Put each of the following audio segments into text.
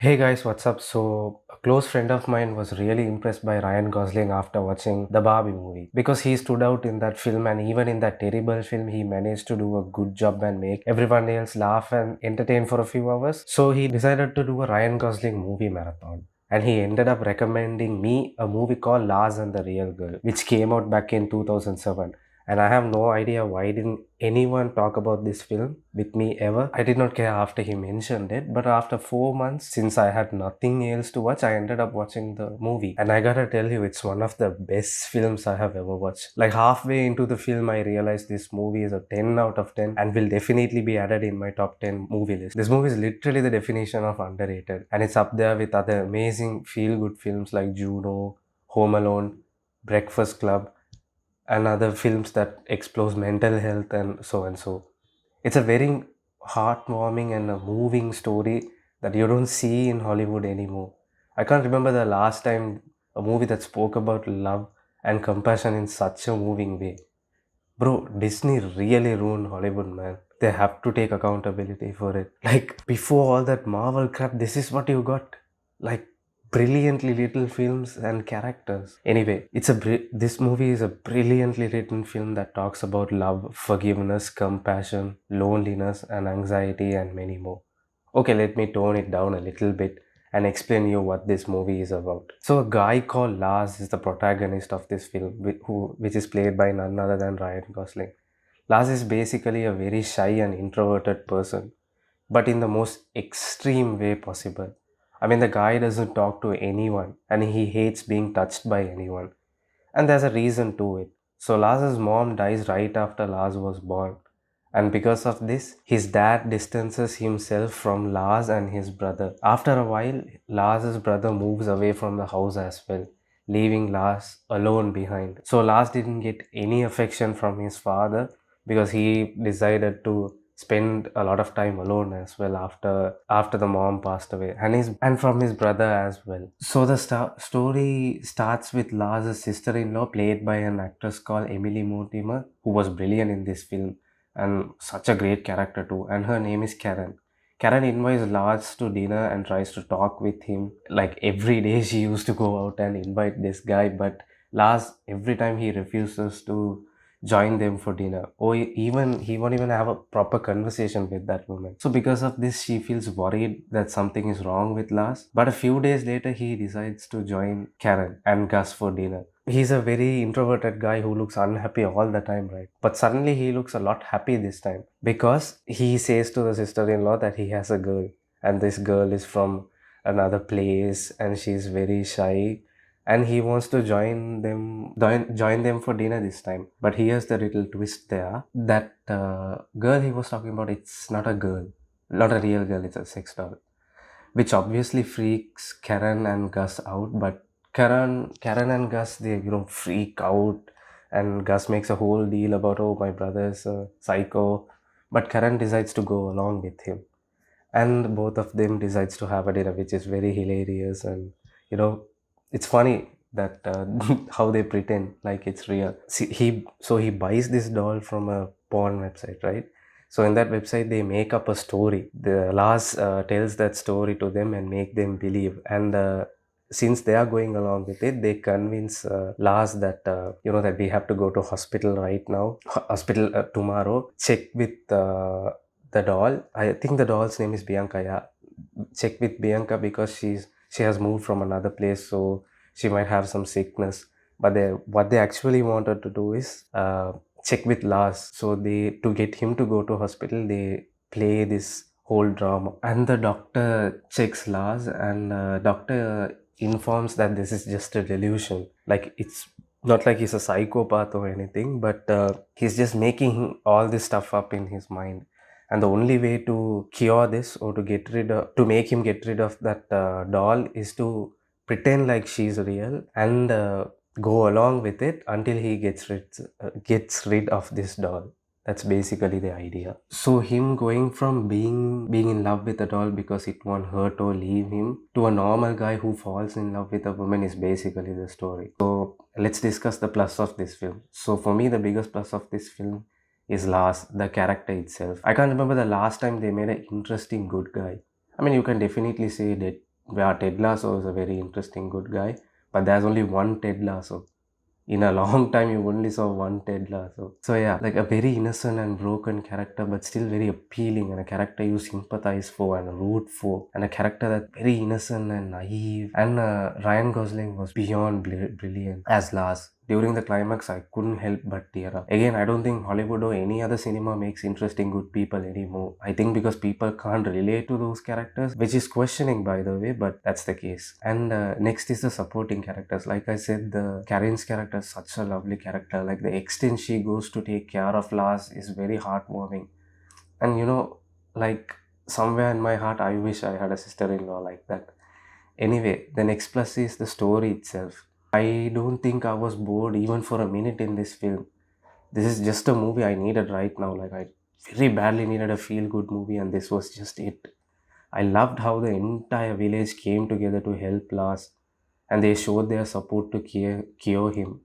Hey guys, what's up? So, a close friend of mine was really impressed by Ryan Gosling after watching the Barbie movie because he stood out in that film, and even in that terrible film, he managed to do a good job and make everyone else laugh and entertain for a few hours. So, he decided to do a Ryan Gosling movie marathon. And he ended up recommending me a movie called Lars and the Real Girl, which came out back in 2007. And I have no idea why didn't anyone talk about this film with me ever. I did not care after he mentioned it, but after 4 months, since I had nothing else to watch, I ended up watching the movie. And I gotta tell you, it's one of the best films I have ever watched. Like halfway into the film, I realized this movie is a 10 out of 10 and will definitely be added in my top 10 movie list. This movie is literally the definition of underrated, and it's up there with other amazing feel good films like Juno, Home Alone, Breakfast Club, and other films that explores mental health and so and so. It's a very heartwarming and a moving story that you don't see in Hollywood anymore. I can't remember the last time a movie that spoke about love and compassion in such a moving way. Bro, Disney really ruined Hollywood, man. They have to take accountability for it. Like, before all that Marvel crap, this is what you got. Like, brilliantly little films and characters. Anyway, this movie is a brilliantly written film that talks about love, forgiveness, compassion, loneliness, and anxiety, and many more. Okay, let me tone it down a little bit and explain you what this movie is about. So a guy called Lars is the protagonist of this film, which is played by none other than Ryan Gosling. Lars is basically a very shy and introverted person, but in the most extreme way possible. I mean, the guy doesn't talk to anyone and he hates being touched by anyone. And there's a reason to it. So Lars's mom dies right after Lars was born. And because of this, his dad distances himself from Lars and his brother. After a while, Lars's brother moves away from the house as well, leaving Lars alone behind. So Lars didn't get any affection from his father because he decided to spend a lot of time alone as well after the mom passed away, and from his brother as well. So the story starts with Lars' sister-in-law, played by an actress called Emily Mortimer, who was brilliant in this film and such a great character too, and her name is Karen. Karen invites Lars to dinner and tries to talk with him. Like every day she used to go out and invite this guy, but Lars, every time he refuses to join them for dinner, or even he won't even have a proper conversation with that woman. So because of this, she feels worried that something is wrong with Lars. But a few days later, he decides to join Karen and Gus for dinner. He's a very introverted guy who looks unhappy all the time, right? But suddenly he looks a lot happy this time because he says to the sister-in-law that he has a girl, and this girl is from another place and she's very shy, and he wants to join them for dinner this time. But here's the little twist there: that girl he was talking about, it's not a girl, not a real girl, it's a sex doll, which obviously freaks Karen and Gus out. But Karen and Gus, they freak out, and Gus makes a whole deal about, oh, my brother's a psycho, but Karen decides to go along with him, and both of them decides to have a dinner, which is very hilarious. And you know it's funny that how they pretend like it's real. See, he buys this doll from a porn website, right? So in that website they make up a story. The Lars tells that story to them and make them believe, and since they are going along with it, they convince Lars that that we have to go to hospital right now, hospital tomorrow, check with the doll. I think the doll's name is Bianca. Yeah, check with Bianca because she has moved from another place, so she might have some sickness. But what they actually wanted to do is check with Lars. So they, to get him to go to hospital, they play this whole drama, and the doctor checks Lars, and doctor informs that this is just a delusion. Like, it's not like he's a psychopath or anything, but he's just making all this stuff up in his mind. And the only way to cure this, or to make him get rid of that doll, is to pretend like she's real and go along with it until he gets rid of this doll. That's basically the idea. So him going from being in love with a doll because it won't hurt or leave him, to a normal guy who falls in love with a woman, is basically the story. So let's discuss the plus of this film. So for me, the biggest plus of this film is Lars, the character itself. I can't remember the last time they made an interesting good guy. I mean, you can definitely say where Ted Lasso is a very interesting good guy, but there's only one Ted Lasso. In a long time, you only saw one Ted Lasso. So yeah, like a very innocent and broken character, but still very appealing, and a character you sympathize for and root for, and a character that's very innocent and naive. And Ryan Gosling was beyond brilliant as Lars. During the climax, I couldn't help but tear up. Again, I don't think Hollywood or any other cinema makes interesting good people anymore. I think because people can't relate to those characters, which is questioning by the way, but that's the case. And next is the supporting characters. Like I said, the Karen's character is such a lovely character. Like the extent she goes to take care of Lars is very heartwarming. And like somewhere in my heart, I wish I had a sister-in-law like that. Anyway, the next plus is the story itself. I don't think I was bored even for a minute in this film. This is just a movie I needed right now. Like I very badly needed a feel-good movie, and this was just it. I loved how the entire village came together to help Lars, and they showed their support to cure him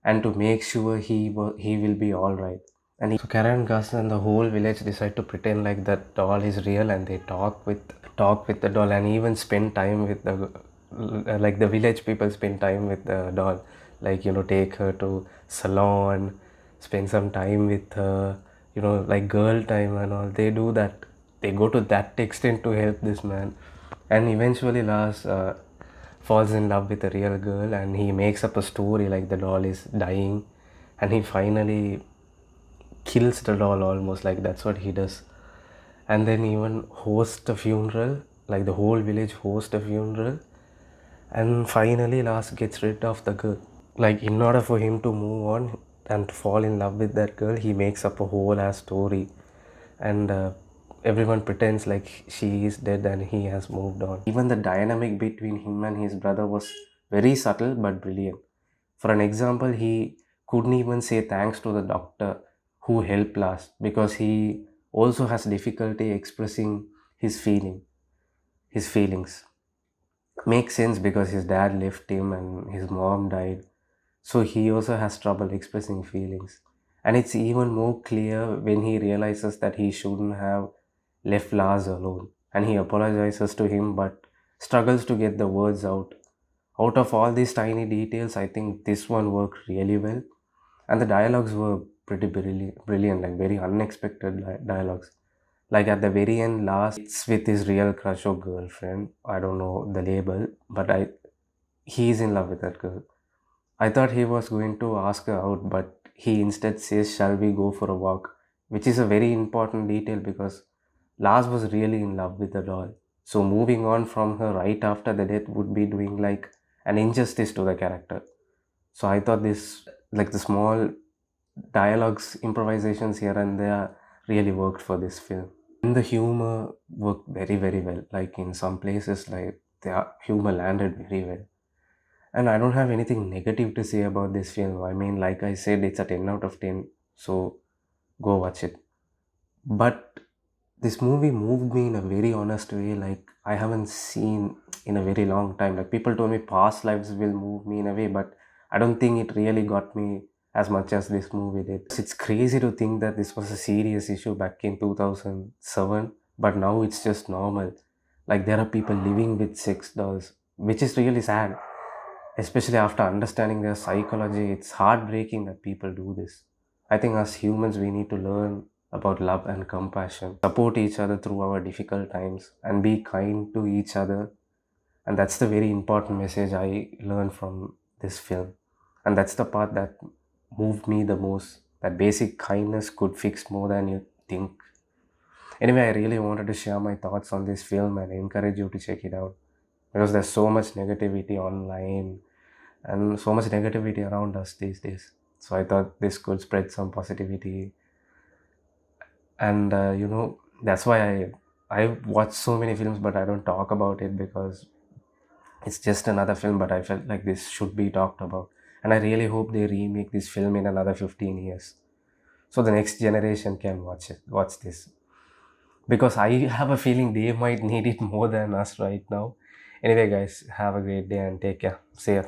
and to make sure he will be all right. So Karen, Gus, and the whole village decide to pretend like that doll is real, and they talk with the doll, and even spend time with the like the village people spend time with the doll, like take her to salon, spend some time with her, like girl time and all. They do that. They go to that extent to help this man, and eventually Lars falls in love with a real girl, and he makes up a story like the doll is dying, and he finally kills the doll almost, like that's what he does. And then even host a funeral, like the whole village host a funeral, and finally Lars gets rid of the girl. Like in order for him to move on and to fall in love with that girl, he makes up a whole ass story, and everyone pretends like she is dead and he has moved on. Even the dynamic between him and his brother was very subtle but brilliant. For an example, he couldn't even say thanks to the doctor who helped Lars because he also has difficulty expressing his feelings. Makes sense because his dad left him and his mom died, so he also has trouble expressing feelings. And it's even more clear when he realizes that he shouldn't have left Lars alone, and he apologizes to him but struggles to get the words out. Out of all these tiny details, I think this one worked really well, and the dialogues were pretty brilliant, like very unexpected dialogues. Like at the very end, Lars it's with his real crush or girlfriend. I don't know the label, but he's in love with that girl. I thought he was going to ask her out, but he instead says, "Shall we go for a walk?" Which is a very important detail because Lars was really in love with the doll. So moving on from her right after the death would be doing like an injustice to the character. So I thought this, like the small dialogues, improvisations here and there, really worked for this film. And the humor worked very, very well. Like in some places, like the humor landed very well. And I don't have anything negative to say about this film. I mean, like I said, it's a 10 out of 10. So go watch it. But this movie moved me in a very honest way. Like I haven't seen in a very long time. Like people told me past lives will move me in a way, but I don't think it really got me as much as this movie did. It's crazy to think that this was a serious issue back in 2007, but now it's just normal. Like there are people living with sex dolls, which is really sad. Especially after understanding their psychology, it's heartbreaking that people do this. I think as humans, we need to learn about love and compassion, support each other through our difficult times, and be kind to each other. And that's the very important message I learned from this film. And that's the part that moved me the most, that basic kindness could fix more than you think. Anyway, I really wanted to share my thoughts on this film and encourage you to check it out because there's so much negativity online and so much negativity around us these days. So I thought this could spread some positivity, and that's why I watch so many films, but I don't talk about it because it's just another film. But I felt like this should be talked about, and I really hope they remake this film in another 15 years, so the next generation can watch this, because I have a feeling they might need it more than us right now. Anyway, guys, have a great day and take care. See ya.